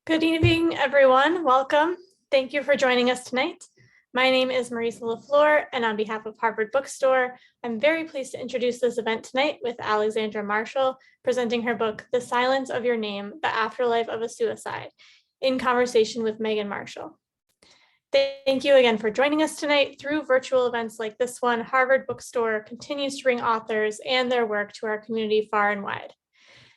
Good evening, everyone. Welcome. Thank you for joining us tonight. My name is Marisa LaFleur, and on behalf of Harvard Bookstore, I'm very pleased to introduce this event tonight with Alexandra Marshall, presenting her book, The Silence of Your Name, The Afterlife of a Suicide, in conversation with Megan Marshall. Thank you again for joining us tonight. Through virtual events like this one, Harvard Bookstore continues to bring authors and their work to our community far and wide.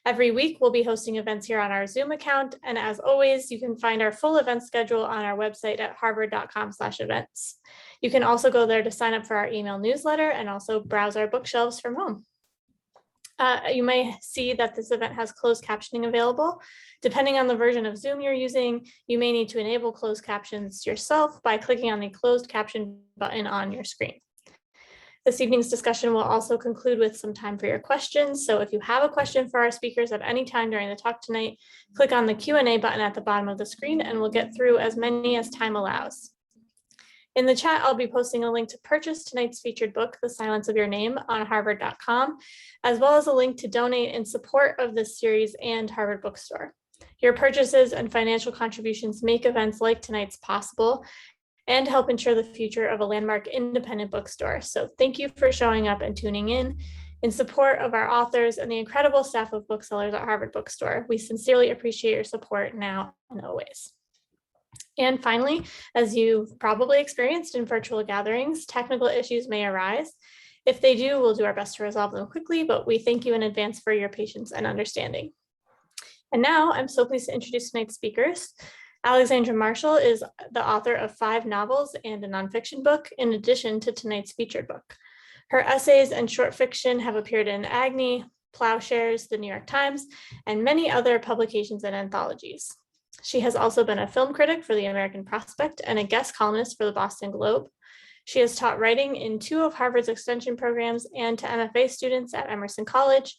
Every week, we'll be hosting events here on our Zoom account. And as always, you can find our full event schedule on our website at harvard.com/events. You can also go there to sign up for our email newsletter and also browse our bookshelves from home. You may see that this event has closed captioning available. Depending on the version of Zoom you're using, you may need to enable closed captions yourself by clicking on the closed caption button on your screen. This evening's discussion will also conclude with some time for your questions. So if you have a question for our speakers at any time during the talk tonight, click on the Q&A button at the bottom of the screen and we'll get through as many as time allows. In the chat, I'll be posting a link to purchase tonight's featured book, The Silence of Your Name, on harvard.com, as well as a link to donate in support of this series and Harvard Bookstore. Your purchases and financial contributions make events like tonight's possible and help ensure the future of a landmark independent bookstore. So thank you for showing up and tuning in support of our authors and the incredible staff of booksellers at Harvard Bookstore. We sincerely appreciate your support now and always. And finally, as you've probably experienced in virtual gatherings, technical issues may arise. If they do, we'll do our best to resolve them quickly, but we thank you in advance for your patience and understanding. And now I'm so pleased to introduce tonight's speakers. Alexandra Marshall is the author of 5 novels and a nonfiction book, in addition to tonight's featured book. Her essays and short fiction have appeared in Agni, Plowshares, The New York Times, and many other publications and anthologies. She has also been a film critic for the American Prospect and a guest columnist for the Boston Globe. She has taught writing in 2 of Harvard's extension programs and to MFA students at Emerson College,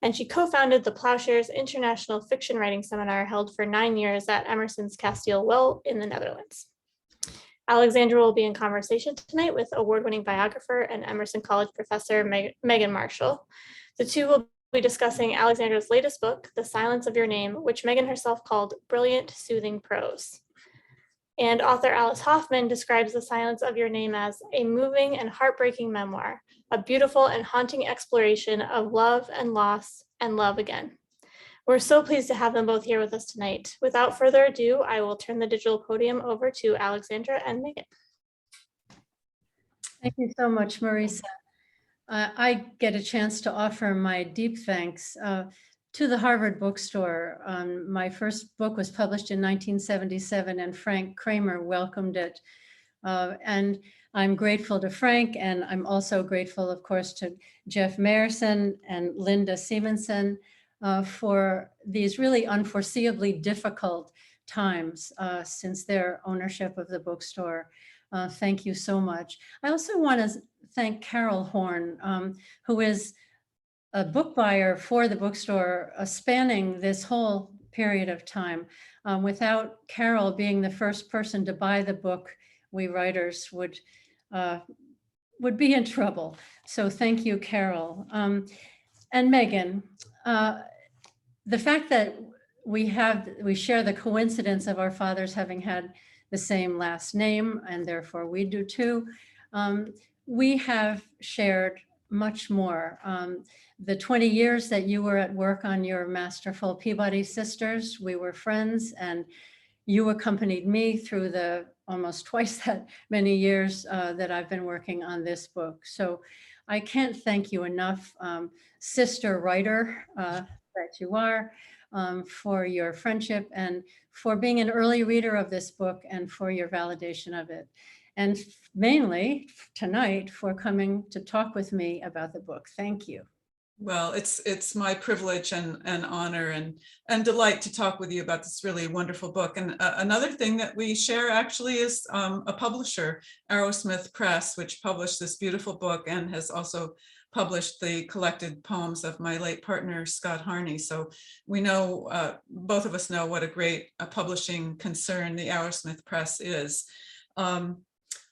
and she co-founded the Plowshares International Fiction Writing Seminar held for 9 years at Emerson's Castile Well in the Netherlands. Alexandra will be in conversation tonight with award-winning biographer and Emerson College professor Megan Marshall. The two will be discussing Alexandra's latest book, The Silence of Your Name, which Megan herself called brilliant, soothing prose. And author Alice Hoffman describes The Silence of Your Name as a moving and heartbreaking memoir, a beautiful and haunting exploration of love and loss and love again. We're so pleased to have them both here with us tonight. Without further ado, I will turn the digital podium over to Alexandra and Megan. Thank you so much, Marisa. I get a chance to offer my deep thanks to the Harvard Bookstore. My first book was published in 1977 and Frank Kramer welcomed it. And I'm grateful to Frank, and I'm also grateful, of course, to Jeff Mayerson and Linda Simonson for these really unforeseeably difficult times since their ownership of the bookstore. Thank you so much. I also want to thank Carol Horn, who is a book buyer for the bookstore spanning this whole period of time. Without Carol being the first person to buy the book, we writers would be in trouble. So thank you, Carol. And Megan, the fact that we share the coincidence of our fathers having had the same last name, and therefore we do too, we have shared much more. The 20 years that you were at work on your masterful Peabody Sisters, we were friends, and you accompanied me through the almost twice that many years that I've been working on this book. So I can't thank you enough, sister writer that you are, for your friendship and for being an early reader of this book and for your validation of it. And mainly tonight for coming to talk with me about the book. Thank you. Well, it's my privilege and honor and delight to talk with you about this really wonderful book. And another thing that we share actually is a publisher, Arrowsmith Press, which published this beautiful book and has also published the collected poems of my late partner, Scott Harney. So we know, both of us know what a great publishing concern the Arrowsmith Press is.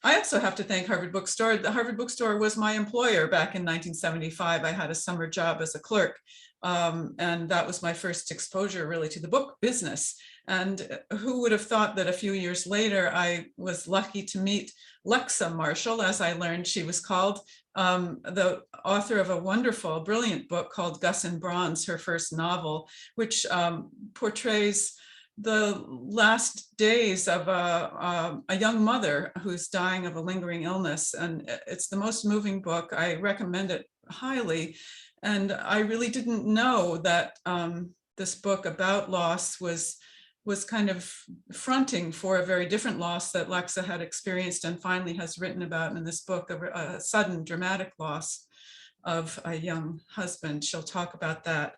I also have to thank Harvard Bookstore. The Harvard Bookstore was my employer back in 1975. I had a summer job as a clerk And that was my first exposure really to the book business. And who would have thought that a few years later, I was lucky to meet Lexa Marshall, as I learned she was called, the author of a wonderful, brilliant book called Gus and Bronze, her first novel, which portrays the last days of a young mother who's dying of a lingering illness. And it's the most moving book. I recommend it highly. And I really didn't know that this book about loss was kind of fronting for a very different loss that Lexa had experienced and finally has written about in this book, a sudden dramatic loss of a young husband. She'll talk about that.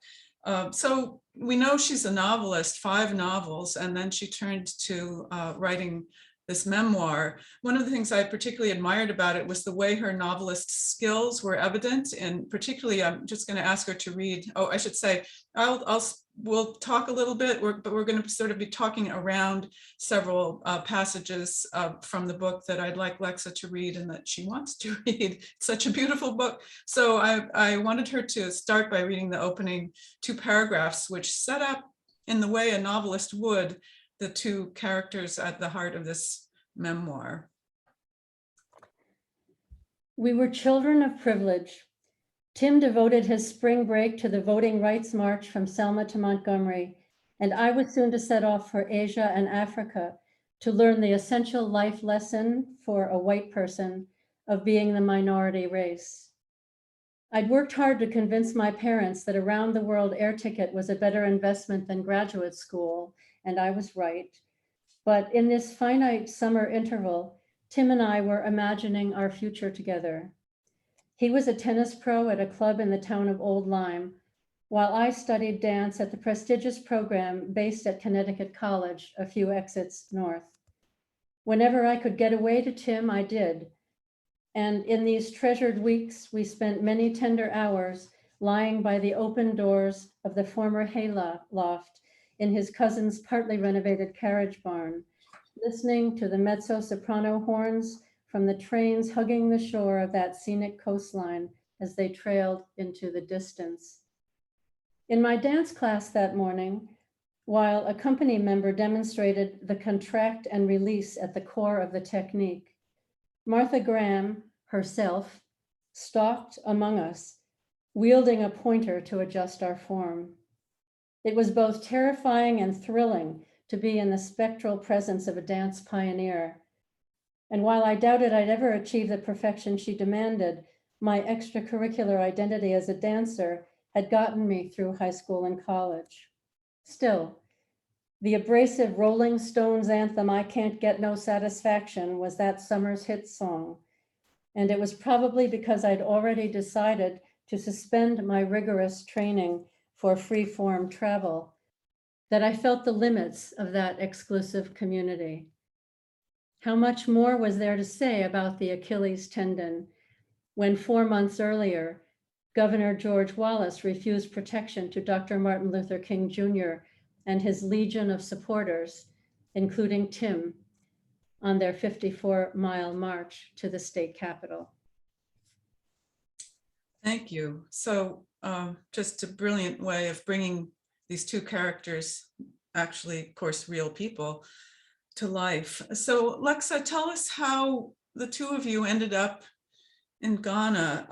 So we know she's a novelist, 5 novels, and then she turned to writing this memoir. One of the things I particularly admired about it was the way her novelist skills were evident, and particularly, I'm just going to ask her to read. Oh, I should say, we'll talk a little bit, but we're going to sort of be talking around several passages from the book that I'd like Lexa to read and that she wants to read. It's such a beautiful book. So I wanted her to start by reading the opening 2 paragraphs, which set up in the way a novelist would the 2 characters at the heart of this memoir. We were children of privilege. Tim devoted his spring break to the Voting Rights March from Selma to Montgomery, and I was soon to set off for Asia and Africa to learn the essential life lesson for a white person of being the minority race. I'd worked hard to convince my parents that a round the world air ticket was a better investment than graduate school, and I was right. But in this finite summer interval, Tim and I were imagining our future together. He was a tennis pro at a club in the town of Old Lyme, while I studied dance at the prestigious program based at Connecticut College, a few exits north. Whenever I could get away to Tim, I did. And in these treasured weeks, we spent many tender hours lying by the open doors of the former hay loft in his cousin's partly renovated carriage barn, listening to the mezzo-soprano horns from the trains hugging the shore of that scenic coastline as they trailed into the distance. In my dance class that morning, while a company member demonstrated the contract and release at the core of the technique, Martha Graham herself stalked among us, wielding a pointer to adjust our form. It was both terrifying and thrilling to be in the spectral presence of a dance pioneer. And while I doubted I'd ever achieve the perfection she demanded, my extracurricular identity as a dancer had gotten me through high school and college. Still, the abrasive Rolling Stones anthem, "I Can't Get No Satisfaction," was that summer's hit song. And it was probably because I'd already decided to suspend my rigorous training for free-form travel that I felt the limits of that exclusive community. How much more was there to say about the Achilles tendon when 4 months earlier, Governor George Wallace refused protection to Dr. Martin Luther King Jr. and his legion of supporters, including Tim, on their 54-mile march to the state capitol. Thank you. So just a brilliant way of bringing these 2 characters, actually, of course, real people, to life. So Lexa, tell us how the 2 of you ended up in Ghana.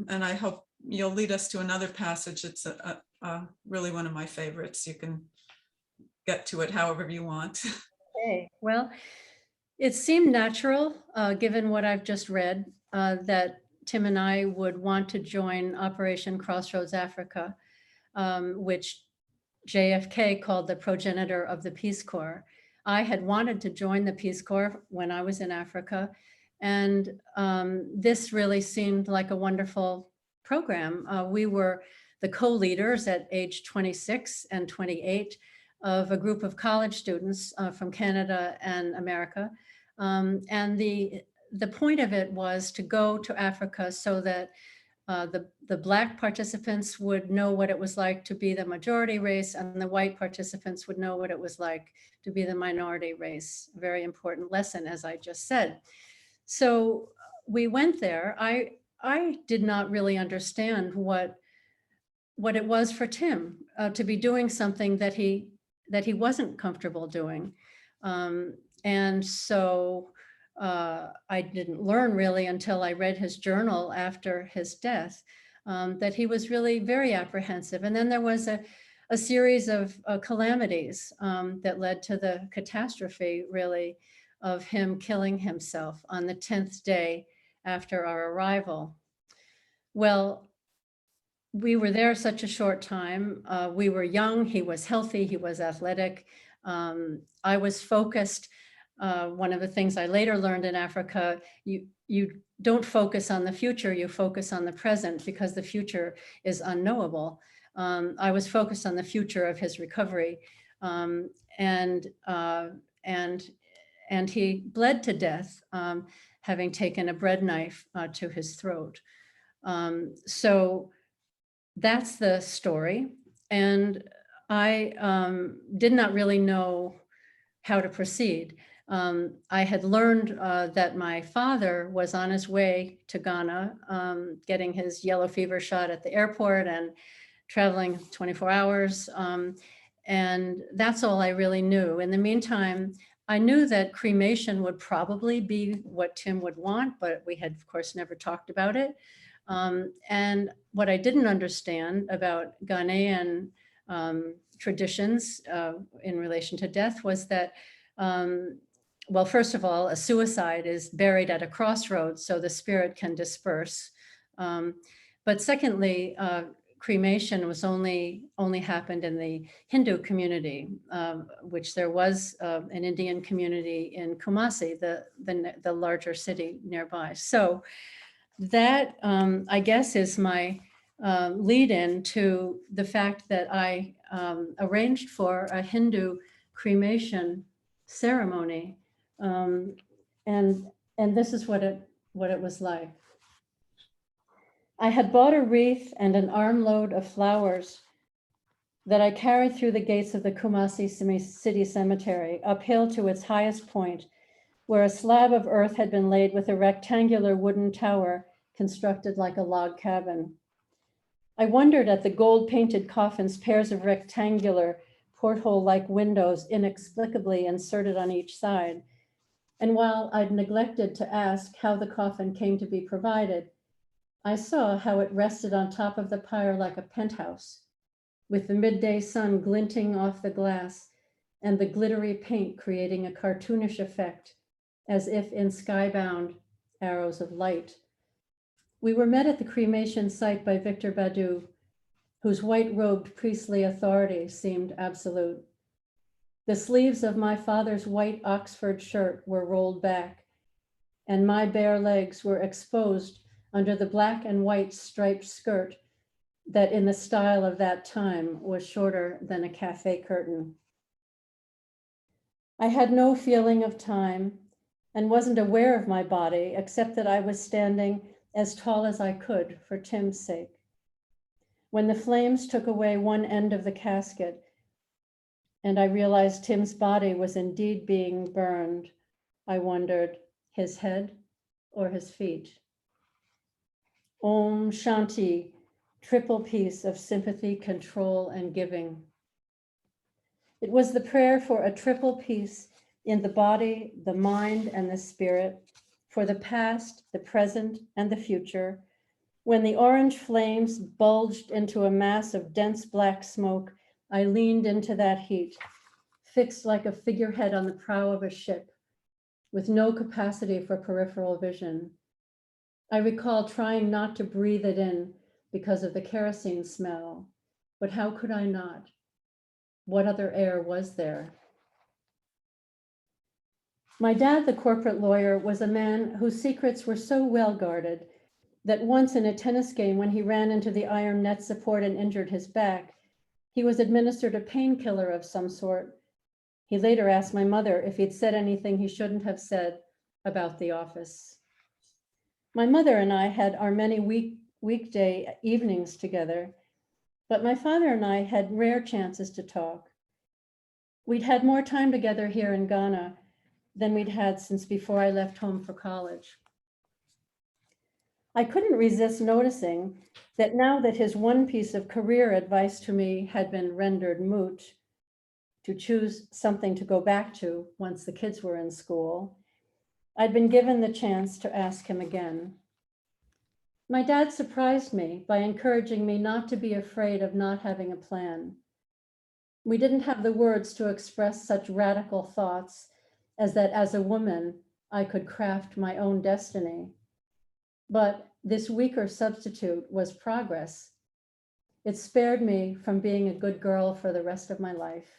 And I hope you'll lead us to another passage. It's really one of my favorites. You can get to it however you want. Okay, well, it seemed natural, given what I've just read, that Tim and I would want to join Operation Crossroads Africa, which JFK called the progenitor of the Peace Corps. I had wanted to join the Peace Corps when I was in Africa, and this really seemed like a wonderful program. We were the co-leaders at age 26 and 28 of a group of college students from Canada and America. And the point of it was to go to Africa so that the Black participants would know what it was like to be the majority race, and the white participants would know what it was like to be the minority race. A very important lesson, as I just said. So we went there. I did not really understand what what it was for Tim to be doing something that he wasn't comfortable doing. And so I didn't learn really until I read his journal after his death, that he was really very apprehensive. And then there was a series of calamities that led to the catastrophe, really, of him killing himself on the 10th day after our arrival. Well, we were there such a short time. We were young, he was healthy, he was athletic. I was focused. One of the things I later learned in Africa, you don't focus on the future, you focus on the present, because the future is unknowable. I was focused on the future of his recovery. And he bled to death, having taken a bread knife to his throat. So that's the story. And I did not really know how to proceed. I had learned that my father was on his way to Ghana, getting his yellow fever shot at the airport and traveling 24 hours. And that's all I really knew. In the meantime, I knew that cremation would probably be what Tim would want, but we had, of course, never talked about it. And what I didn't understand about Ghanaian traditions in relation to death was that, well, first of all, a suicide is buried at a crossroads, so the spirit can disperse. But secondly, cremation was only happened in the Hindu community, which there was an Indian community in Kumasi, the larger city nearby. So that, I guess, is my lead in to the fact that I arranged for a Hindu cremation ceremony. And this is what it was like. I had bought a wreath and an armload of flowers that I carried through the gates of the Kumasi City Cemetery, uphill to its highest point, where a slab of earth had been laid with a rectangular wooden tower constructed like a log cabin. I wondered at the gold-painted coffin's pairs of rectangular porthole-like windows inexplicably inserted on each side. And while I'd neglected to ask how the coffin came to be provided, I saw how it rested on top of the pyre like a penthouse, with the midday sun glinting off the glass and the glittery paint creating a cartoonish effect, as if in skybound arrows of light. We were met at the cremation site by Victor Badu, whose white-robed priestly authority seemed absolute. The sleeves of my father's white Oxford shirt were rolled back, and my bare legs were exposed under the black and white striped skirt that, in the style of that time, was shorter than a cafe curtain. I had no feeling of time and wasn't aware of my body, except that I was standing as tall as I could for Tim's sake. When the flames took away one end of the casket and I realized Tim's body was indeed being burned, I wondered, his head or his feet? Om Shanti, triple peace of sympathy, control, and giving. It was the prayer for a triple peace in the body, the mind, and the spirit, for the past, the present, and the future. When the orange flames bulged into a mass of dense black smoke, I leaned into that heat, fixed like a figurehead on the prow of a ship, with no capacity for peripheral vision. I recall trying not to breathe it in because of the kerosene smell, but how could I not? What other air was there? My dad, the corporate lawyer, was a man whose secrets were so well guarded that once in a tennis game, when he ran into the iron net support and injured his back, he was administered a painkiller of some sort. He later asked my mother if he'd said anything he shouldn't have said about the office. My mother and I had our many weekday evenings together, but my father and I had rare chances to talk. We'd had more time together here in Ghana than we'd had since before I left home for college. I couldn't resist noticing that now that his one piece of career advice to me had been rendered moot, to choose something to go back to once the kids were in school, I'd been given the chance to ask him again. My dad surprised me by encouraging me not to be afraid of not having a plan. We didn't have the words to express such radical thoughts as that as a woman, I could craft my own destiny. But this weaker substitute was progress. It spared me from being a good girl for the rest of my life.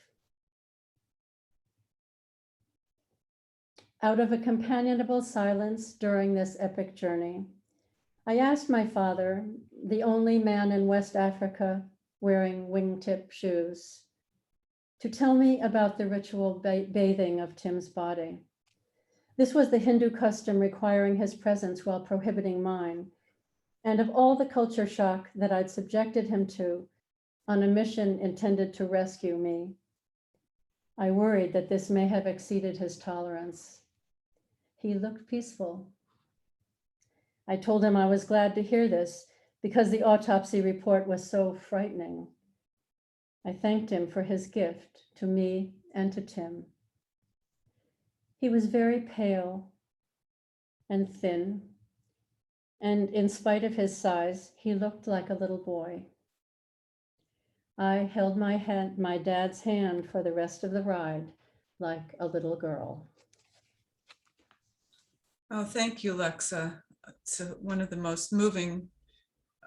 Out of a companionable silence during this epic journey, I asked my father, the only man in West Africa wearing wingtip shoes, to tell me about the ritual bathing of Tim's body. This was the Hindu custom requiring his presence while prohibiting mine, and of all the culture shock that I'd subjected him to on a mission intended to rescue me, I worried that this may have exceeded his tolerance. He looked peaceful. I told him I was glad to hear this because the autopsy report was so frightening. I thanked him for his gift to me and to Tim. He was very pale and thin, and in spite of his size, he looked like a little boy. I held my dad's hand for the rest of the ride like a little girl. Oh, thank you, Lexa. It's one of the most moving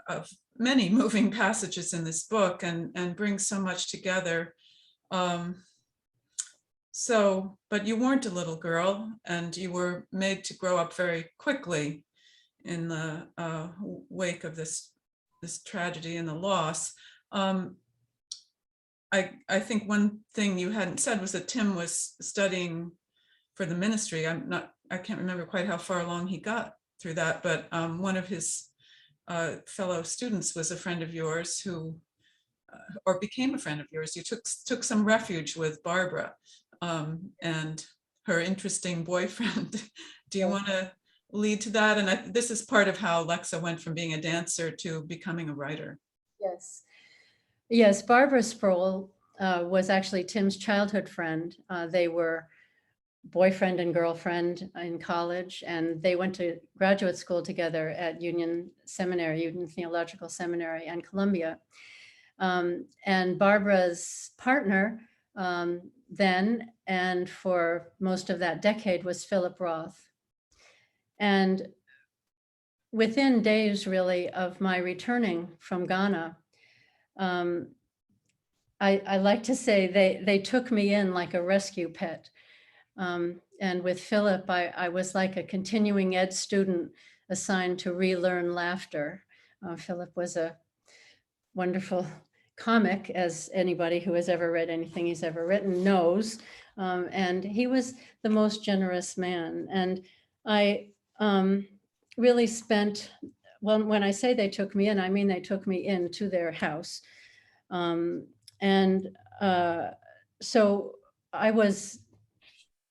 of many moving passages in this book, and brings so much together. But you weren't a little girl, and you were made to grow up very quickly in the wake of this tragedy and the loss. I think one thing you hadn't said was that Tim was studying for the ministry. I can't remember quite how far along he got through that, but one of his fellow students was a friend of yours who, or became a friend of yours. You took some refuge with Barbara and her interesting boyfriend. Do you want to lead to that? And this is part of how Lexa went from being a dancer to becoming a writer. Yes, Barbara Sproul was actually Tim's childhood friend. They were boyfriend and girlfriend in college, and they went to graduate school together at Union Theological Seminary and Columbia. And Barbara's partner then and for most of that decade was Philip Roth. And within days really of my returning from Ghana, I like to say they took me in like a rescue pet. And with Philip, I was like a continuing ed student assigned to relearn laughter. Philip was a wonderful comic, as anybody who has ever read anything he's ever written knows. And he was the most generous man. And I really spent, well, when I say they took me in, I mean they took me into their house. So I was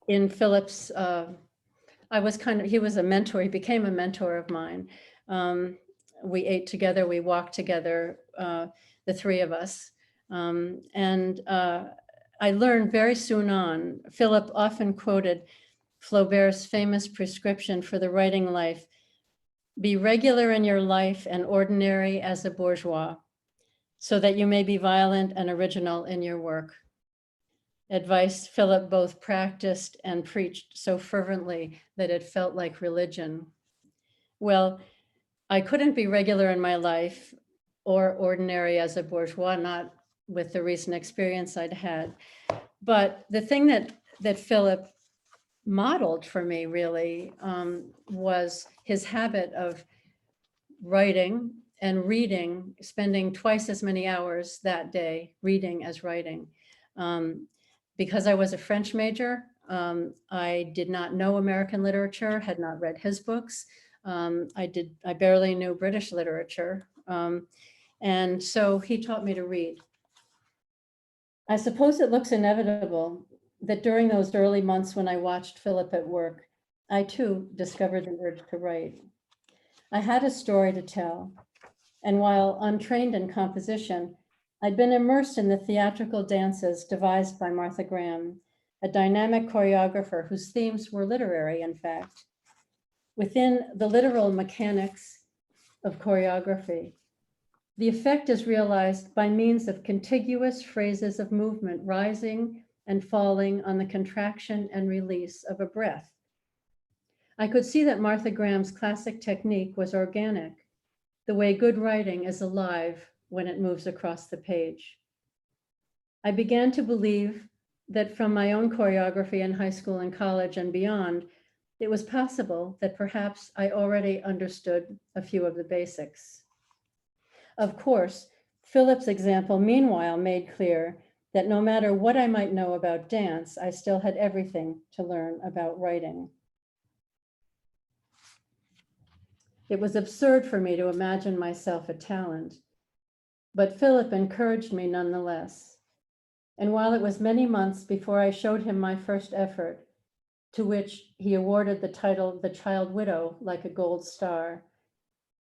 in Philip's, he was a mentor, he became a mentor of mine. We ate together, we walked together, the three of us. I learned very soon on, Philip often quoted Flaubert's famous prescription for the writing life: be regular in your life and ordinary as a bourgeois, so that you may be violent and original in your work. Advice Philip both practiced and preached so fervently that it felt like religion. Well, I couldn't be regular in my life or ordinary as a bourgeois, not with the recent experience I'd had. But the thing that Philip modeled for me really was his habit of writing and reading, spending twice as many hours that day reading as writing. Because I was a French major, I did not know American literature, had not read his books. I barely knew British literature. And so he taught me to read. I suppose it looks inevitable that during those early months when I watched Philip at work, I too discovered the urge to write. I had a story to tell, and while untrained in composition, I'd been immersed in the theatrical dances devised by Martha Graham, a dynamic choreographer whose themes were literary, in fact. Within the literal mechanics of choreography, the effect is realized by means of contiguous phrases of movement rising and falling on the contraction and release of a breath. I could see that Martha Graham's classic technique was organic, the way good writing is alive when it moves across the page. I began to believe that from my own choreography in high school and college and beyond, it was possible that perhaps I already understood a few of the basics. Of course, Philip's example, meanwhile, made clear that no matter what I might know about dance, I still had everything to learn about writing. It was absurd for me to imagine myself a talent, but Philip encouraged me nonetheless. And while it was many months before I showed him my first effort, to which he awarded the title The Child Widow like a gold star,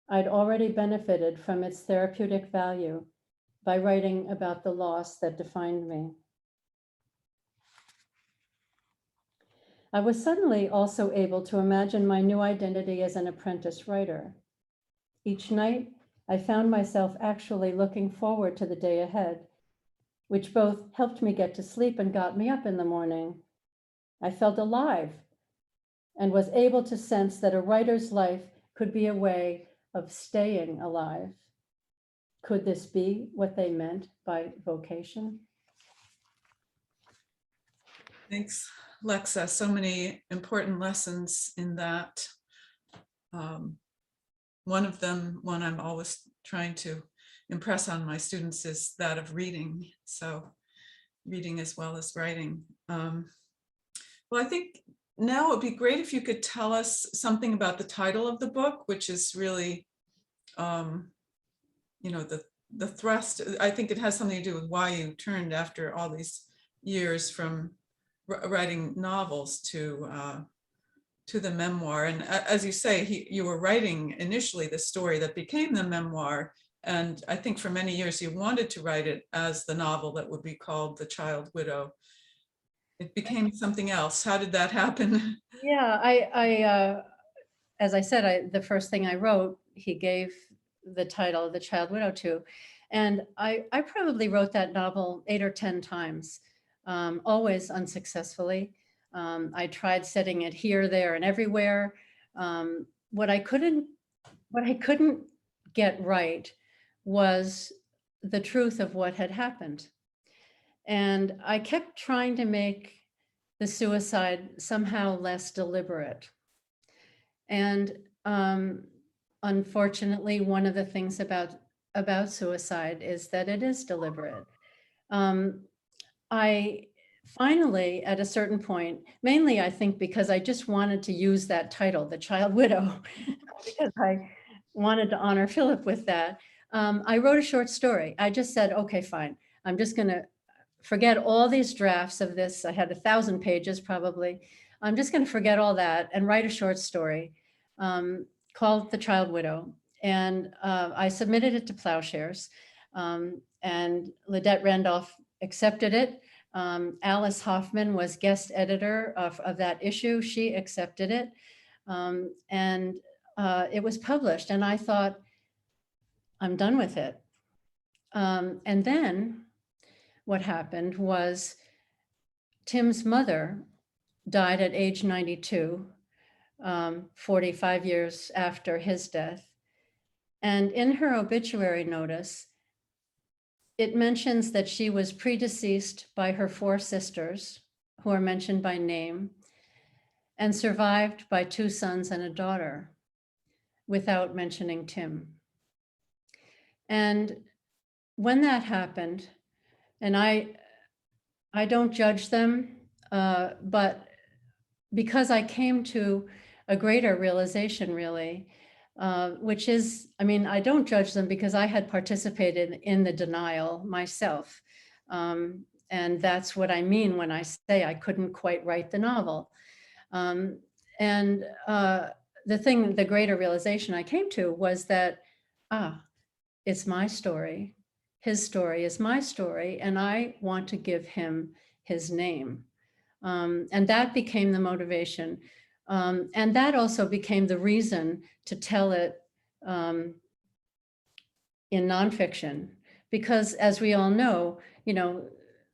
I'd already benefited from its therapeutic value by writing about the loss that defined me. I was suddenly also able to imagine my new identity as an apprentice writer. Each night, I found myself actually looking forward to the day ahead, which both helped me get to sleep and got me up in the morning. I felt alive and was able to sense that a writer's life could be a way of staying alive. Could this be what they meant by vocation? Thanks, Lexa. So many important lessons in that. One of them, one I'm always trying to impress on my students, is that of reading. So reading as well as writing. Well, I think now it'd be great if you could tell us something about the title of the book, which is really, the thrust. I think it has something to do with why you turned after all these years from writing novels to the memoir. And as you say, you were writing initially the story that became the memoir. And I think for many years you wanted to write it as the novel that would be called The Child Widow. It became something else. How did that happen? Yeah, as I said, the first thing I wrote, he gave the title The Child Widow to. And I probably wrote that novel 8 or 10 times, always unsuccessfully. I tried setting it here, there, and everywhere. What I couldn't get right was the truth of what had happened. And I kept trying to make the suicide somehow less deliberate. And unfortunately, one of the things about suicide is that it is deliberate. I finally, at a certain point, mainly I think because I just wanted to use that title, The Child Widow, because I wanted to honor Philip with that. I wrote a short story. I just said, okay, fine. I'm just going to forget all these drafts of this. I had 1,000 pages probably. I'm just going to forget all that and write a short story called The Child Widow. And I submitted it to Plowshares. And Lidette Randolph accepted it. Alice Hoffman was guest editor of that issue. She accepted it. And it was published. And I thought, I'm done with it. And then what happened was Tim's mother died at age 92, 45 years after his death. And in her obituary notice, it mentions that she was predeceased by her 4 sisters, who are mentioned by name, and survived by 2 sons and a daughter, without mentioning Tim. And when that happened, and I don't judge them, but because I came to a greater realization, really, which is, I don't judge them because I had participated in the denial myself. And that's what I mean when I say I couldn't quite write the novel. And the greater realization I came to was that, it's my story. His story is my story, and I want to give him his name. And that became the motivation. And that also became the reason to tell it in nonfiction, because as we all know,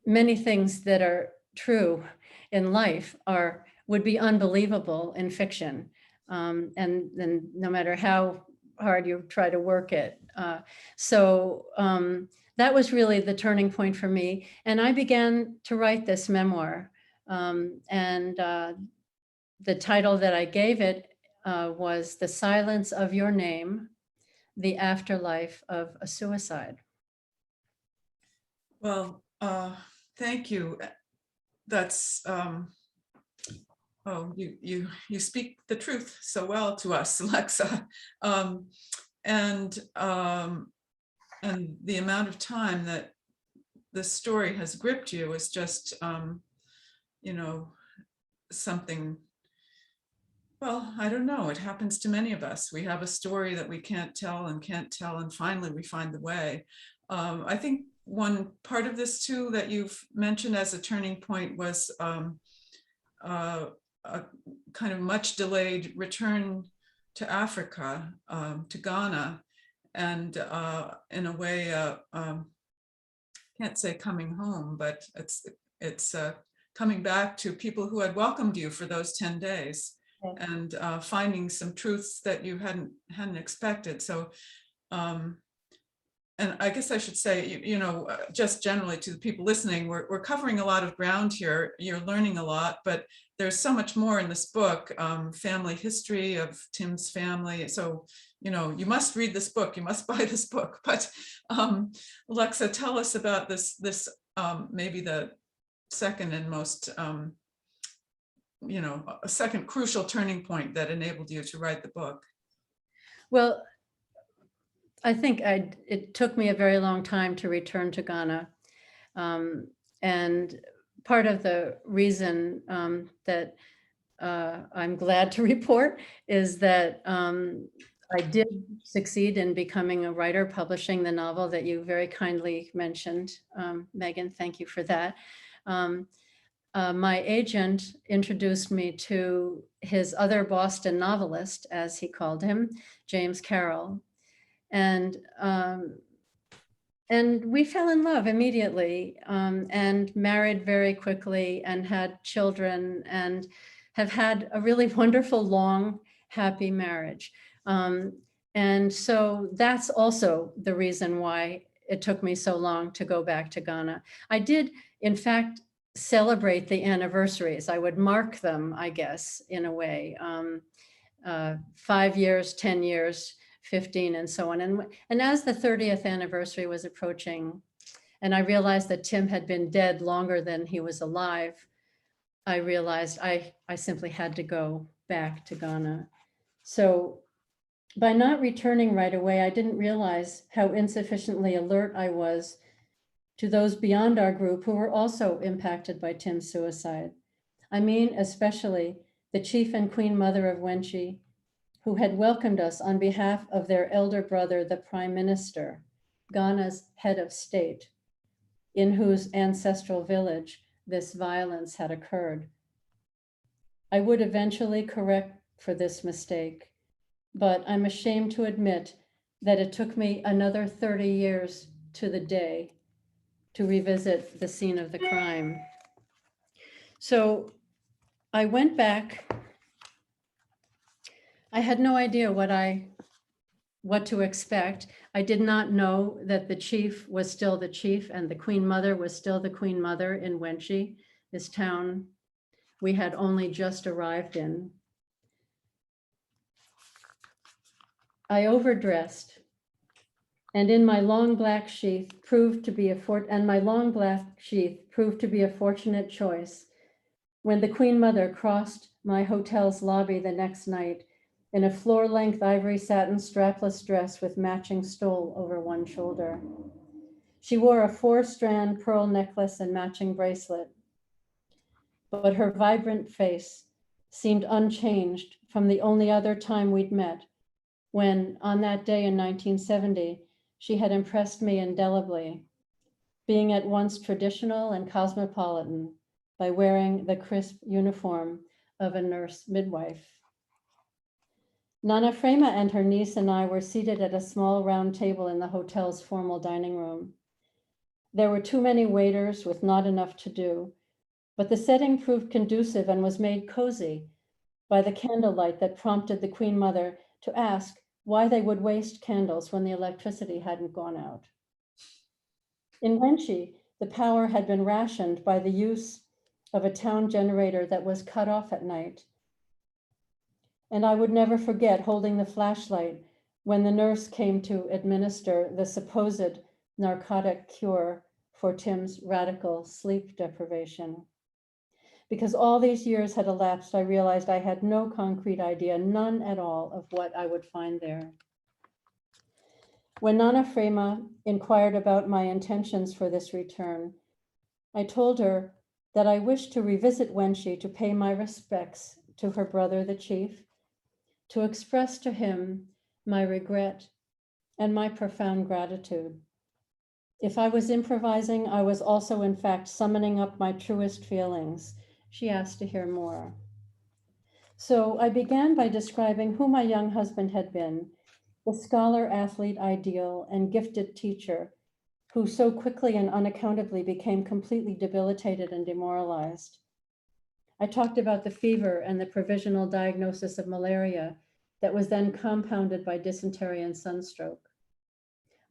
many things that are true in life would be unbelievable in fiction. And then no matter how hard you try to work it. So that was really the turning point for me. And I began to write this memoir. And the title that I gave it was The Silence of Your Name, the Afterlife of a Suicide. Well, thank you. That's, oh, you speak the truth so well to us, Alexa. And the amount of time that this story has gripped you is just, something, well, I don't know. It happens to many of us. We have a story that we can't tell, and finally we find the way. I think one part of this too that you've mentioned as a turning point was a kind of much delayed return to Africa, to Ghana, and in a way, can't say coming home, but it's coming back to people who had welcomed you for those 10 days. Okay. And finding some truths that you hadn't expected. So, and I guess I should say, just generally to the people listening, we're covering a lot of ground here. You're learning a lot, but there's so much more in this book, family history of Tim's family. So, you must read this book, you must buy this book. But Alexa, tell us about this maybe the second and most, a second crucial turning point that enabled you to write the book. Well, I think it took me a very long time to return to Ghana. And part of the reason that I'm glad to report is that I did succeed in becoming a writer, publishing the novel that you very kindly mentioned. Megan, thank you for that. My agent introduced me to his other Boston novelist, as he called him, James Carroll. And we fell in love immediately, and married very quickly, and had children, and have had a really wonderful, long, happy marriage. And so that's also the reason why it took me so long to go back to Ghana. I did, in fact, celebrate the anniversaries. I would mark them, I guess, in a way, 5 years, 10 years, 15, and so on. And as the 30th anniversary was approaching, and I realized that Tim had been dead longer than he was alive, I realized I simply had to go back to Ghana. So by not returning right away, I didn't realize how insufficiently alert I was to those beyond our group who were also impacted by Tim's suicide. I mean, especially the chief and queen mother of Wenchi, who had welcomed us on behalf of their elder brother, the Prime Minister, Ghana's head of state, in whose ancestral village this violence had occurred. I would eventually correct for this mistake, but I'm ashamed to admit that it took me another 30 years to the day to revisit the scene of the crime. So I went back. I had no idea what to expect. I did not know that the chief was still the chief and the queen mother was still the queen mother in Wenchi, this town we had only just arrived in. I overdressed, and in my long black sheath proved to be a fortunate choice when the queen mother crossed my hotel's lobby the next night in a floor-length ivory satin strapless dress with matching stole over one shoulder. She wore a 4-strand pearl necklace and matching bracelet, but her vibrant face seemed unchanged from the only other time we'd met, when on that day in 1970, she had impressed me indelibly, being at once traditional and cosmopolitan by wearing the crisp uniform of a nurse midwife. Nana Frema and her niece and I were seated at a small round table in the hotel's formal dining room. There were too many waiters with not enough to do, but the setting proved conducive and was made cozy by the candlelight that prompted the Queen Mother to ask why they would waste candles when the electricity hadn't gone out. In Wenchi, the power had been rationed by the use of a town generator that was cut off at night. And I would never forget holding the flashlight when the nurse came to administer the supposed narcotic cure for Tim's radical sleep deprivation. Because all these years had elapsed, I realized I had no concrete idea, none at all, of what I would find there. When Nana Frema inquired about my intentions for this return, I told her that I wished to revisit Wenchi to pay my respects to her brother, the chief, to express to him my regret and my profound gratitude. If I was improvising, I was also in fact summoning up my truest feelings. She asked to hear more. So I began by describing who my young husband had been, the scholar-athlete ideal and gifted teacher who so quickly and unaccountably became completely debilitated and demoralized. I talked about the fever and the provisional diagnosis of malaria that was then compounded by dysentery and sunstroke.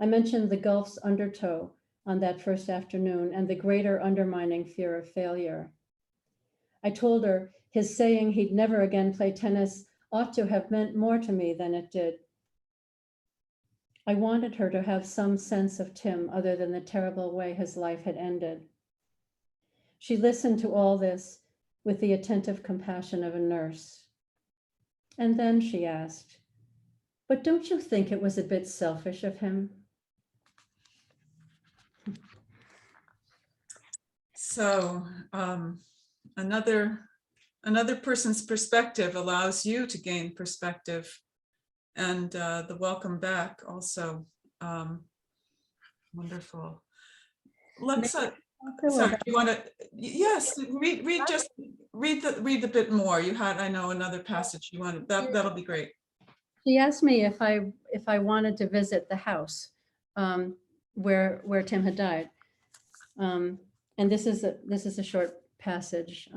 I mentioned the Gulf's undertow on that first afternoon and the greater undermining fear of failure. I told her his saying he'd never again play tennis ought to have meant more to me than it did. I wanted her to have some sense of Tim other than the terrible way his life had ended. She listened to all this with the attentive compassion of a nurse. And then she asked, "But don't you think it was a bit selfish of him?" So another person's perspective allows you to gain perspective, and the welcome back also. Wonderful. Let's sorry, you want to? Yes, read the bit more. You had, I know, another passage you wanted. That'll be great. She asked me if I wanted to visit the house where Tim had died, and this is a short passage.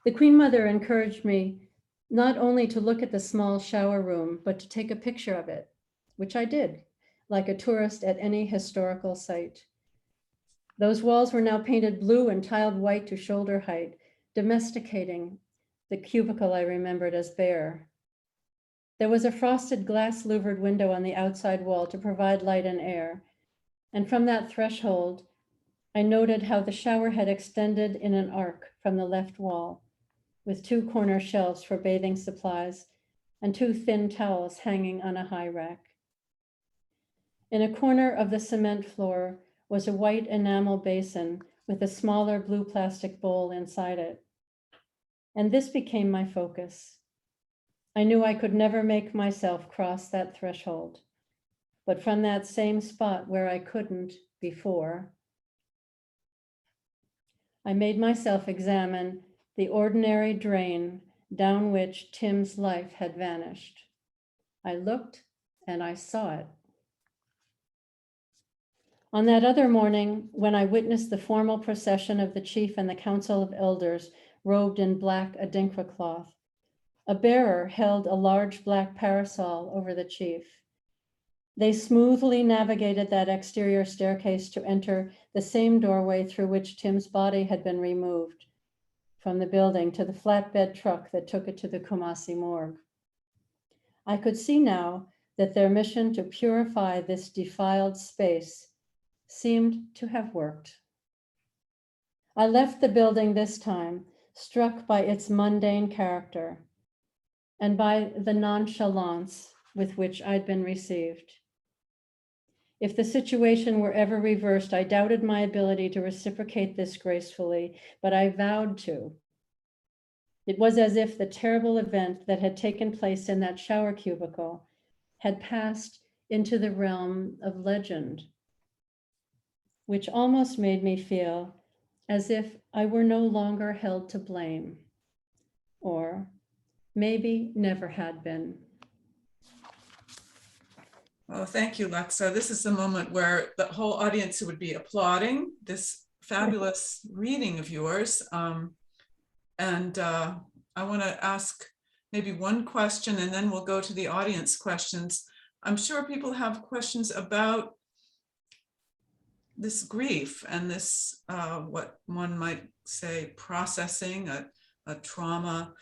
The Queen Mother encouraged me not only to look at the small shower room, but to take a picture of it, which I did, like a tourist at any historical site. Those walls were now painted blue and tiled white to shoulder height, domesticating the cubicle I remembered as bare. There was a frosted glass louvered window on the outside wall to provide light and air. And from that threshold, I noted how the shower head extended in an arc from the left wall, with two corner shelves for bathing supplies and two thin towels hanging on a high rack. In a corner of the cement floor was a white enamel basin with a smaller blue plastic bowl inside it. And this became my focus. I knew I could never make myself cross that threshold, but from that same spot where I couldn't before, I made myself examine the ordinary drain down which Tim's life had vanished. I looked and I saw it. On that other morning, when I witnessed the formal procession of the chief and the council of elders robed in black adinkra cloth, a bearer held a large black parasol over the chief. They smoothly navigated that exterior staircase to enter the same doorway through which Tim's body had been removed from the building to the flatbed truck that took it to the Kumasi morgue. I could see now that their mission to purify this defiled space seemed to have worked. I left the building this time, struck by its mundane character and by the nonchalance with which I'd been received. If the situation were ever reversed, I doubted my ability to reciprocate this gracefully, but I vowed to. It was as if the terrible event that had taken place in that shower cubicle had passed into the realm of legend, which almost made me feel as if I were no longer held to blame, or maybe never had been. Well, thank you, Lexa. This is the moment where the whole audience would be applauding this fabulous reading of yours. I want to ask maybe one question, and then we'll go to the audience questions. I'm sure people have questions about this grief and this, what one might say, processing a trauma,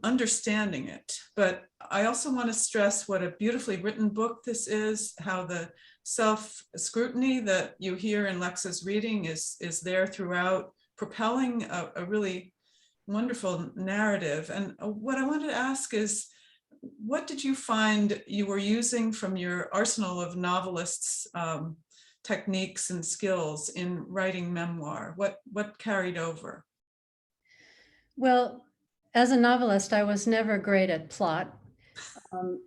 understanding it. But I also want to stress what a beautifully written book this is, how the self-scrutiny that you hear in Lexa's reading is there throughout, propelling a really wonderful narrative. And what I wanted to ask is, what did you find you were using from your arsenal of novelists' techniques and skills in writing memoir? What carried over? Well, as a novelist, I was never great at plot.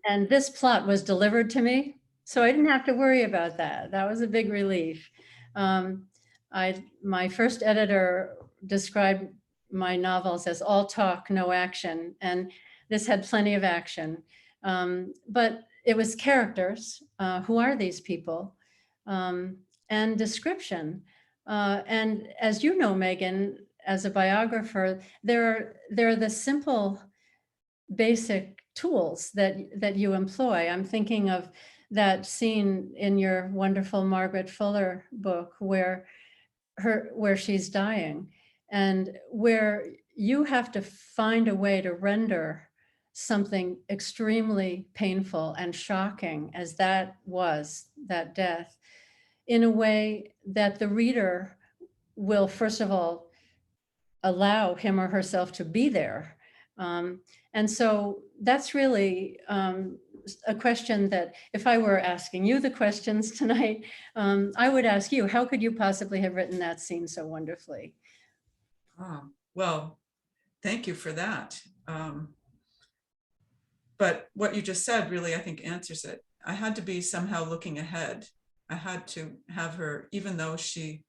And this plot was delivered to me, so I didn't have to worry about that. That was a big relief. My first editor described my novels as all talk, no action, and this had plenty of action. But it was characters, who are these people, and description. And as you know, Megan, as a biographer, there are the simple, basic tools that you employ. I'm thinking of that scene in your wonderful Margaret Fuller book where she's dying, and where you have to find a way to render something extremely painful and shocking as that death, in a way that the reader will, first of all, allow him or herself to be there. And so that's really a question that, if I were asking you the questions tonight, I would ask you, how could you possibly have written that scene so wonderfully? Oh, well, thank you for that. But what you just said really, I think, answers it. I had to be somehow looking ahead. I had to have her, even though she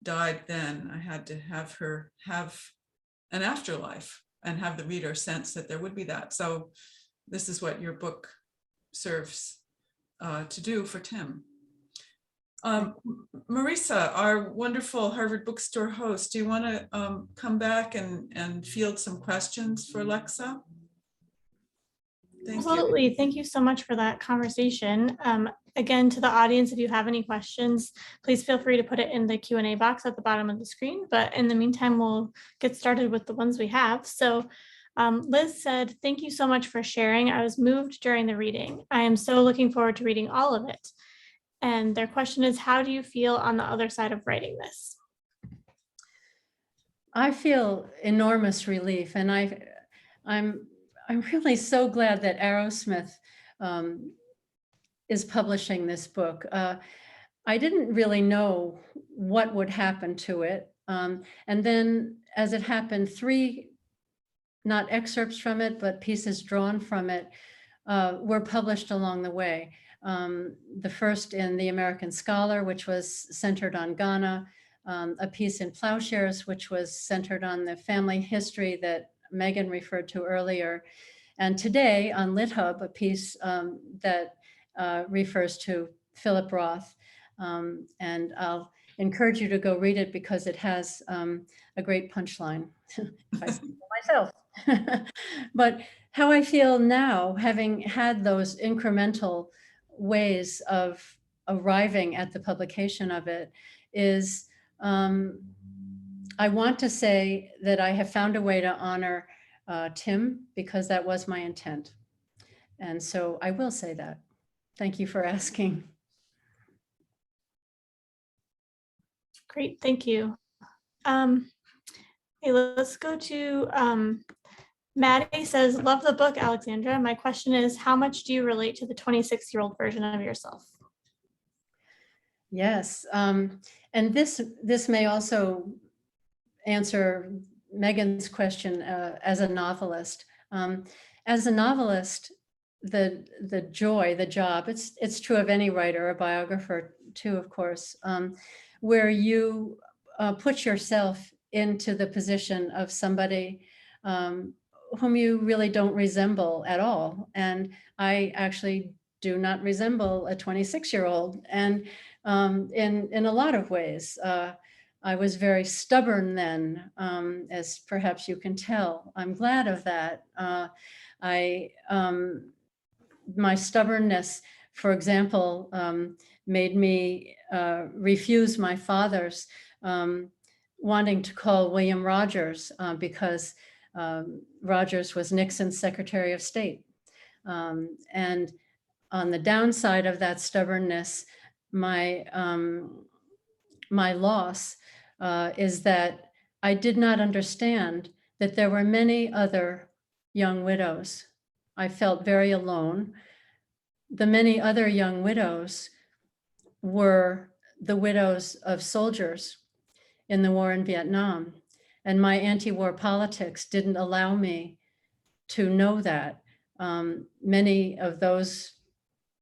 died then, I had to have her have an afterlife and have the reader sense that there would be that. So this is what your book serves to do for Tim. Marisa, our wonderful Harvard Bookstore host, do you want to come back and field some questions for Lexa? Thank Absolutely. you. Thank you so much for that conversation. Again, to the audience, if you have any questions, please feel free to put it in the Q&A box at the bottom of the screen. But in the meantime, we'll get started with the ones we have. So Liz said, thank you so much for sharing. I was moved during the reading. I am so looking forward to reading all of it. And their question is, how do you feel on the other side of writing this? I feel enormous relief, and I'm really so glad that Arrowsmith is publishing this book. I didn't really know what would happen to it. And then as it happened, 3, not excerpts from it, but pieces drawn from it were published along the way. The first in The American Scholar, which was centered on Ghana, a piece in Plowshares, which was centered on the family history that Megan referred to earlier. And today on LitHub, a piece that refers to Philip Roth. And I'll encourage you to go read it because it has a great punchline, if I say so myself. But how I feel now, having had those incremental ways of arriving at the publication of it, is I want to say that I have found a way to honor Tim, because that was my intent. And so I will say that. Thank you for asking. Great, thank you. Hey, let's go to Maddie says, love the book, Alexandra. My question is, how much do you relate to the 26-year-old version of yourself? Yes, and this may also answer Megan's question as a novelist. As a novelist, the joy, the job, it's true of any writer or biographer too, of course, where you put yourself into the position of somebody whom you really don't resemble at all. And I actually do not resemble a 26-year-old. And in a lot of ways, I was very stubborn then, as perhaps you can tell. I'm glad of that. My stubbornness, for example, made me refuse my father's wanting to call William Rogers because Rogers was Nixon's Secretary of State. And on the downside of that stubbornness, my loss is that I did not understand that there were many other young widows. I felt very alone. The many other young widows were the widows of soldiers in the war in Vietnam. And my anti-war politics didn't allow me to know that. Many of those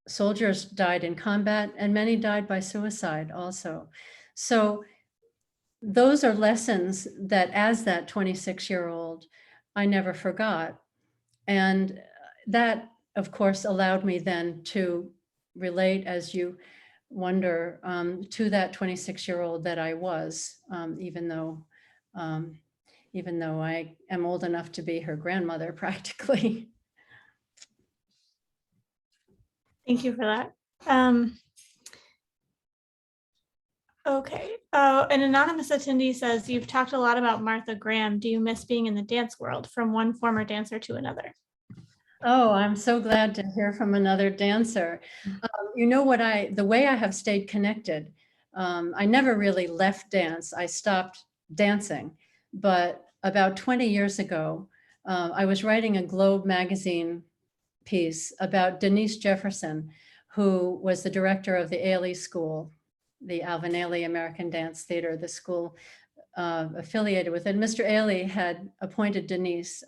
soldiers died in combat and many died by suicide also. So those are lessons that as that 26-year-old, I never forgot. And that, of course, allowed me then to relate, as you wonder, to that 26-year-old that I was, even though I am old enough to be her grandmother practically. Thank you for that. Okay. An anonymous attendee says, you've talked a lot about Martha Graham. Do you miss being in the dance world, from one former dancer to another? Oh, I'm so glad to hear from another dancer. You know what, the way I have stayed connected, I never really left dance. I stopped dancing, but about 20 years ago, I was writing a Globe magazine piece about Denise Jefferson, who was the director of the Ailey School, the Alvin Ailey American Dance Theater, the school affiliated with it. Mr. Ailey had appointed Denise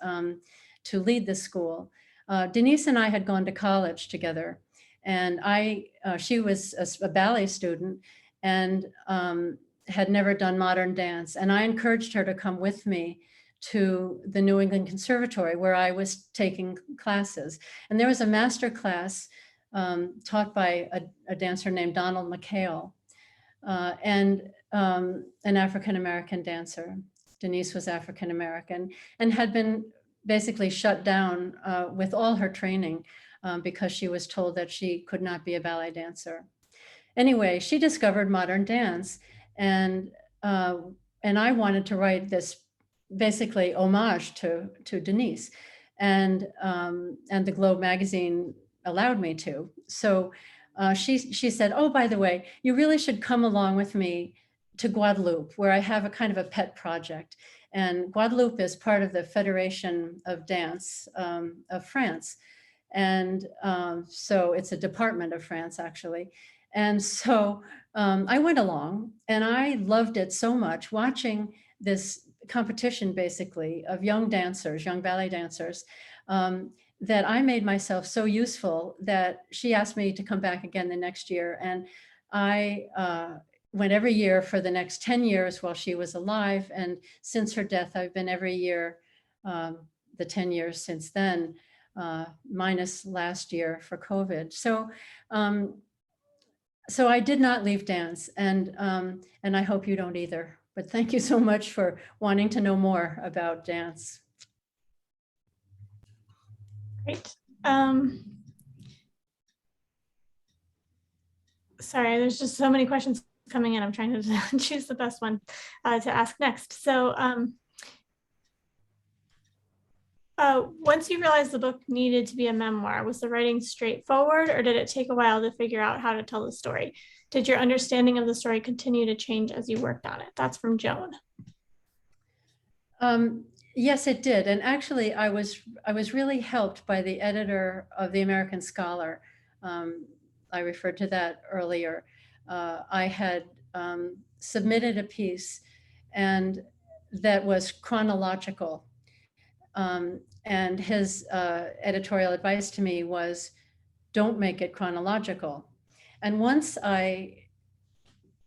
to lead the school. Denise and I had gone to college together, and she was a ballet student and had never done modern dance. And I encouraged her to come with me to the New England Conservatory, where I was taking classes. And there was a master class taught by a dancer named Donald McHale, and an African-American dancer. Denise was African-American and had been basically shut down with all her training because she was told that she could not be a ballet dancer. Anyway, she discovered modern dance, and I wanted to write this basically homage to Denise, and the Globe magazine allowed me to. So she said, oh, by the way, you really should come along with me to Guadeloupe, where I have a kind of a pet project. And Guadeloupe is part of the Federation of Dance of France. And so it's a department of France, actually. And so I went along, and I loved it so much, watching this competition, basically, of young dancers, young ballet dancers, that I made myself so useful that she asked me to come back again the next year. And I went every year for the next 10 years while she was alive. And since her death, I've been every year, the 10 years since then, minus last year for COVID. So I did not leave dance, and I hope you don't either. But thank you so much for wanting to know more about dance. Great. Sorry, there's just so many questions coming in. I'm trying to choose the best one to ask next. So once you realized the book needed to be a memoir, was the writing straightforward, or did it take a while to figure out how to tell the story? Did your understanding of the story continue to change as you worked on it? That's from Joan. Yes, it did. And actually, I was really helped by the editor of the American Scholar. I referred to that earlier. I had submitted a piece, and that was chronological. And his editorial advice to me was, don't make it chronological. And once I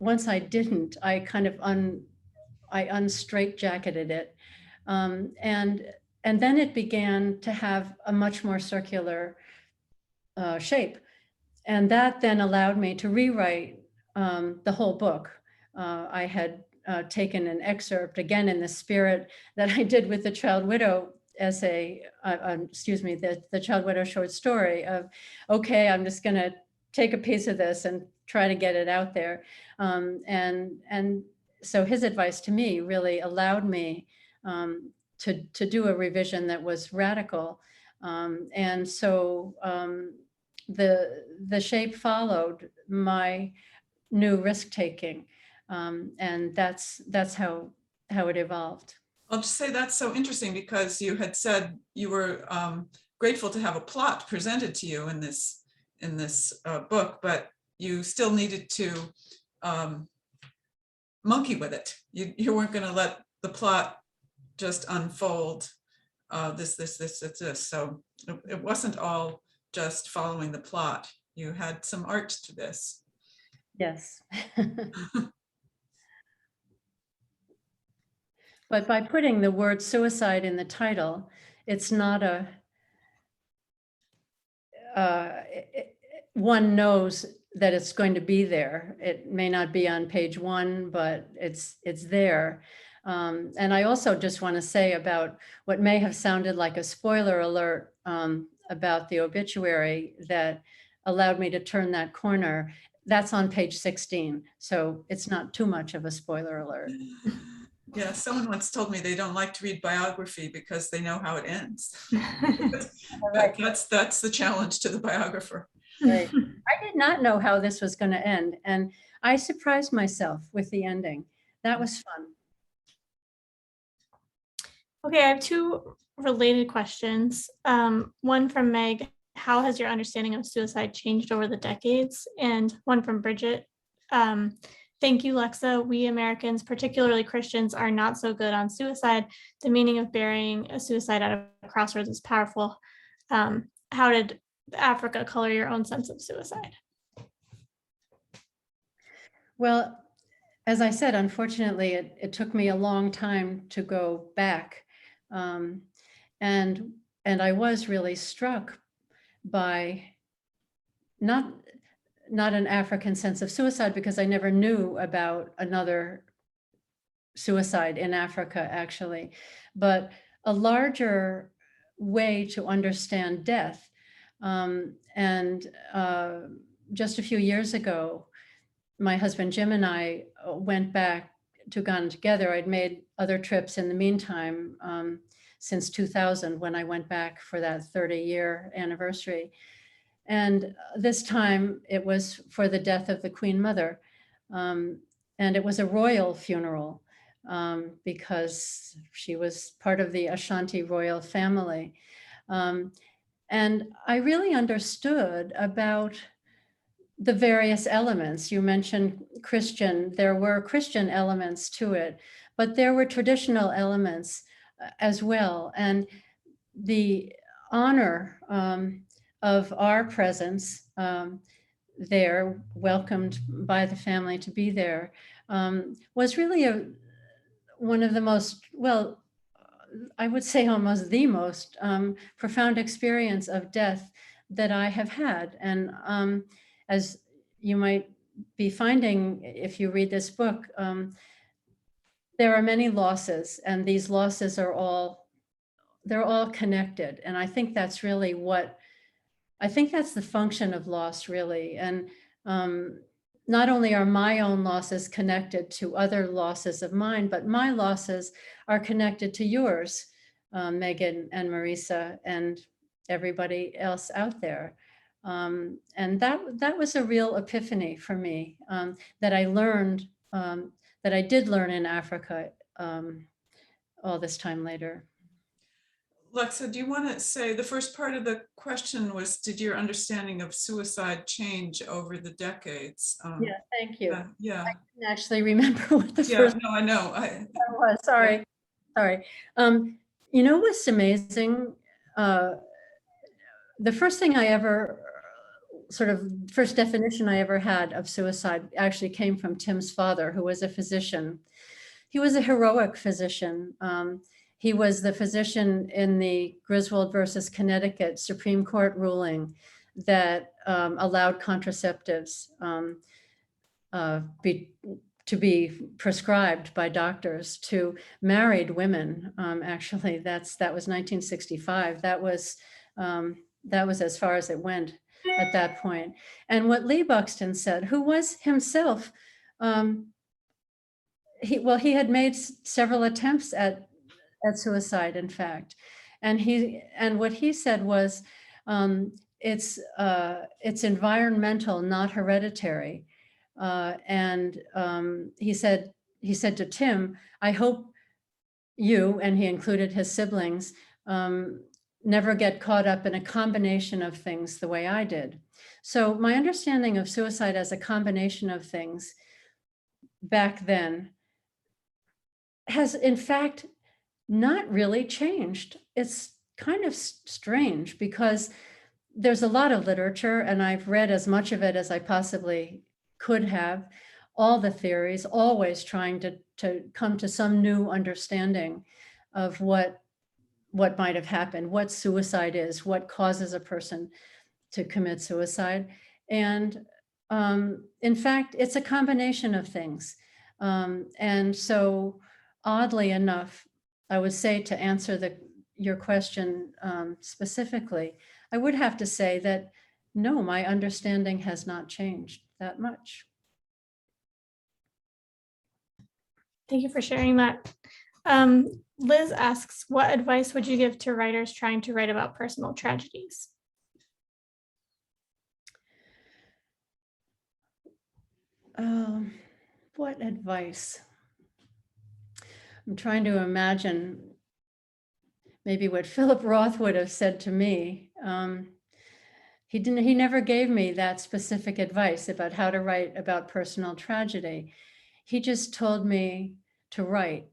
didn't, I kind of I unstraitjacketed it. And then it began to have a much more circular shape. And that then allowed me to rewrite the whole book. I had taken an excerpt, again, in the spirit that I did with the Child Widow essay, the Child Widow short story of, okay, I'm just gonna take a piece of this and try to get it out there. And so his advice to me really allowed me to do a revision that was radical. And so the shape followed my new risk-taking. And that's how it evolved. I'll just say that's so interesting, because you had said you were grateful to have a plot presented to you in this book, but you still needed to monkey with it. You weren't going to let the plot just unfold. This. So it wasn't all just following the plot. You had some art to this. Yes. But by putting the word suicide in the title, it's not one knows that it's going to be there. It may not be on page one, but it's there. And I also just want to say about what may have sounded like a spoiler alert about the obituary that allowed me to turn that corner. That's on page 16. So it's not too much of a spoiler alert. Yeah, someone once told me they don't like to read biography because they know how it ends. Right. That's the challenge to the biographer. Right. I did not know how this was going to end, and I surprised myself with the ending. That was fun. Okay, I have two related questions. One from Meg, how has your understanding of suicide changed over the decades? And one from Bridget, thank you, Lexa. We Americans, particularly Christians, are not so good on suicide. The meaning of burying a suicide at a crossroads is powerful. How did Africa color your own sense of suicide? Well, as I said, unfortunately, it took me a long time to go back. And I was really struck by not an African sense of suicide, because I never knew about another suicide in Africa, actually, but a larger way to understand death. And just a few years ago, my husband Jim and I went back to Ghana together. I'd made other trips in the meantime since 2000, when I went back for that 30-year anniversary. And this time it was for the death of the Queen Mother. And it was a royal funeral because she was part of the Ashanti royal family. And I really understood about the various elements. You mentioned Christian, there were Christian elements to it, but there were traditional elements as well. And the honor of our presence there, welcomed by the family to be there, was really one of the most, well, I would say almost the most profound experience of death that I have had. And as you might be finding if you read this book, there are many losses, and these losses are all connected. And I think that's really that's the function of loss, really. And not only are my own losses connected to other losses of mine, but my losses are connected to yours, Megan and Marisa, and everybody else out there. And that was a real epiphany for me that I learned, that I did learn in Africa all this time later. Lexa, do you want to say, the first part of the question was, did your understanding of suicide change over the decades? Yeah, thank you. Yeah. I didn't actually remember what the Yeah, first no, I know. was. Sorry. Sorry. You know what's amazing? The first thing I ever, first definition I ever had of suicide actually came from Tim's father, who was a physician. He was a heroic physician. He was the physician in the Griswold versus Connecticut Supreme Court ruling that allowed contraceptives to be prescribed by doctors to married women. Actually, that was 1965. That was as far as it went at that point. And what Lee Buxton said, who was himself, he had made several attempts at suicide, in fact, and what he said was, it's environmental, not hereditary. And he said to Tim, I hope you, and he included his siblings, never get caught up in a combination of things the way I did. So my understanding of suicide as a combination of things back then has in fact not really changed. It's kind of strange because there's a lot of literature, and I've read as much of it as I possibly could have, all the theories, always trying to come to some new understanding of what might have happened, what suicide is, what causes a person to commit suicide. And in fact, it's a combination of things. And so oddly enough, I would say, to answer your question specifically, I would have to say that no, my understanding has not changed that much. Thank you for sharing that. Liz asks, what advice would you give to writers trying to write about personal tragedies? What advice? I'm trying to imagine maybe what Philip Roth would have said to me. He never gave me that specific advice about how to write about personal tragedy. He just told me to write.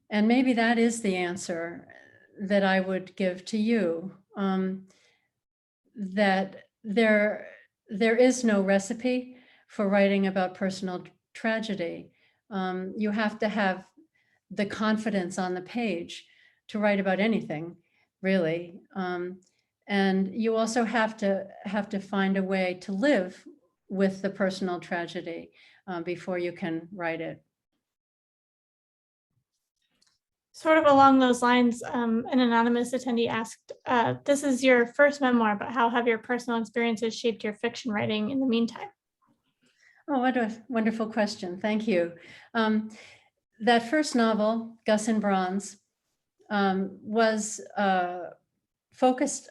And maybe that is the answer that I would give to you, that there is no recipe for writing about personal tragedy. You have to have the confidence on the page to write about anything, really. And you also have to find a way to live with the personal tragedy before you can write it. Sort of along those lines, an anonymous attendee asked, this is your first memoir, but how have your personal experiences shaped your fiction writing in the meantime? Oh, what a wonderful question. Thank you. That first novel, Gus in Bronze, was focused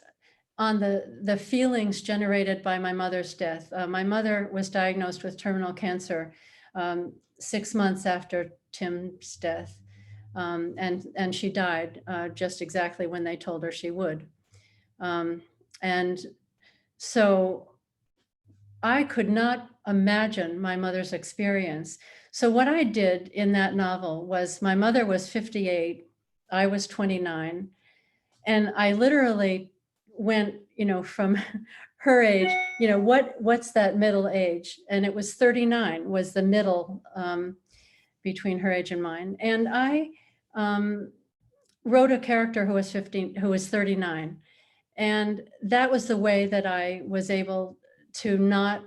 on the feelings generated by my mother's death. My mother was diagnosed with terminal cancer 6 months after Tim's death. And she died just exactly when they told her she would. And so I could not imagine my mother's experience. So what I did in that novel was, my mother was 58, I was 29, and I literally went, from her age, what's that middle age? And it was 39 was the middle between her age and mine. And I wrote a character who was 39. And that was the way that I was able to not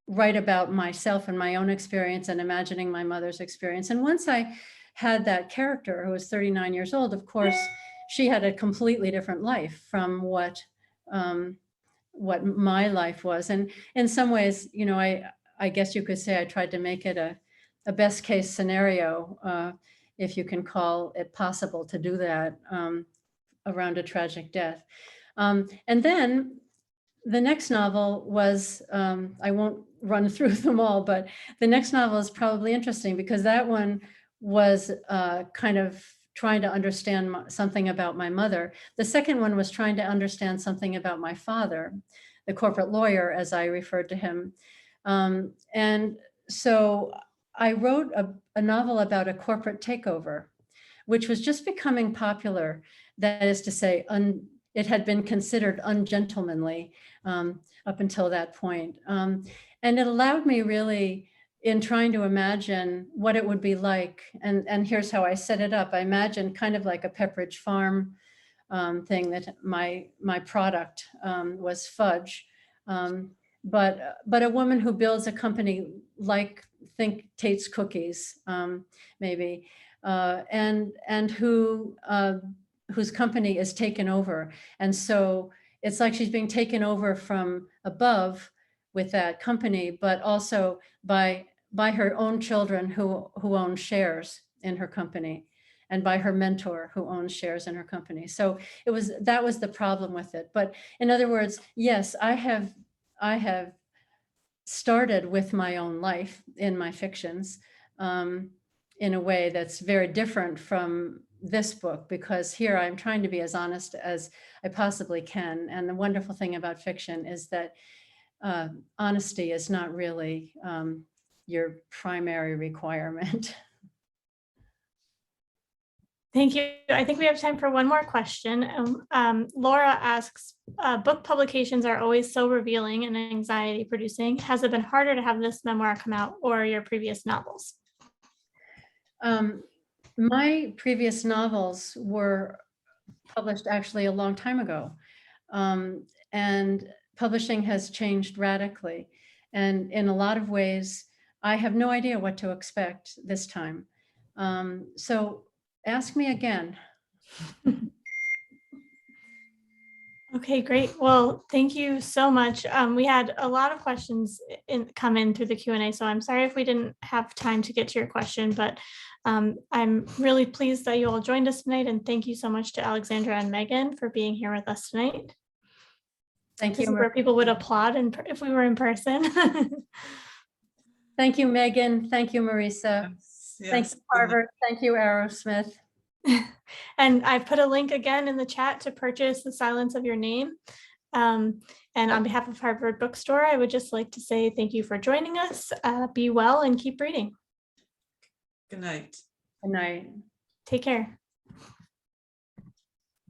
write about myself and my own experience and imagining my mother's experience. And once I had that character who was 39 years old, of course, she had a completely different life from what my life was. And in some ways, I guess you could say I tried to make it a best case scenario, if you can call it possible to do that around a tragic death. And then the next novel was, I won't run through them all, but the next novel is probably interesting because that one was kind of trying to understand something about my mother. The second one was trying to understand something about my father, the corporate lawyer, as I referred to him. And so I wrote a novel about a corporate takeover. which was just becoming popular. That is to say, it had been considered ungentlemanly up until that point. And it allowed me really, in trying to imagine what it would be like, and here's how I set it up. I imagined kind of like a Pepperidge Farm thing, that my product was fudge. But a woman who builds a company like, think Tate's Cookies, maybe, and whose company is taken over. And so it's like she's being taken over from above with that company, but also by her own children who own shares in her company, and by her mentor who owns shares in her company. So that was the problem with it. But in other words, yes, I have started with my own life in my fictions in a way that's very different from this book, because here I'm trying to be as honest as I possibly can. And the wonderful thing about fiction is that honesty is not really your primary requirement. Thank you. I think we have time for one more question. Laura asks, book publications are always so revealing and anxiety producing. Has it been harder to have this memoir come out, or your previous novels? My previous novels were published actually a long time ago. And publishing has changed radically. And in a lot of ways, I have no idea what to expect this time. So ask me again. Okay, great. Well, thank you so much. We had a lot of questions come in through the Q&A, so I'm sorry if we didn't have time to get to your question, but I'm really pleased that you all joined us tonight, and thank you so much to Alexandra and Megan for being here with us tonight. Thank This you. is where people would applaud if we were in person. Thank you, Megan. Thank you, Marisa. Yes. Thank you, Harvard. Thank you, Aerosmith. And I put a link again in the chat to purchase The Silence of Your Name. And on behalf of Harvard Bookstore, I would just like to say thank you for joining us. Be well and keep reading. Good night. Good night. Take care.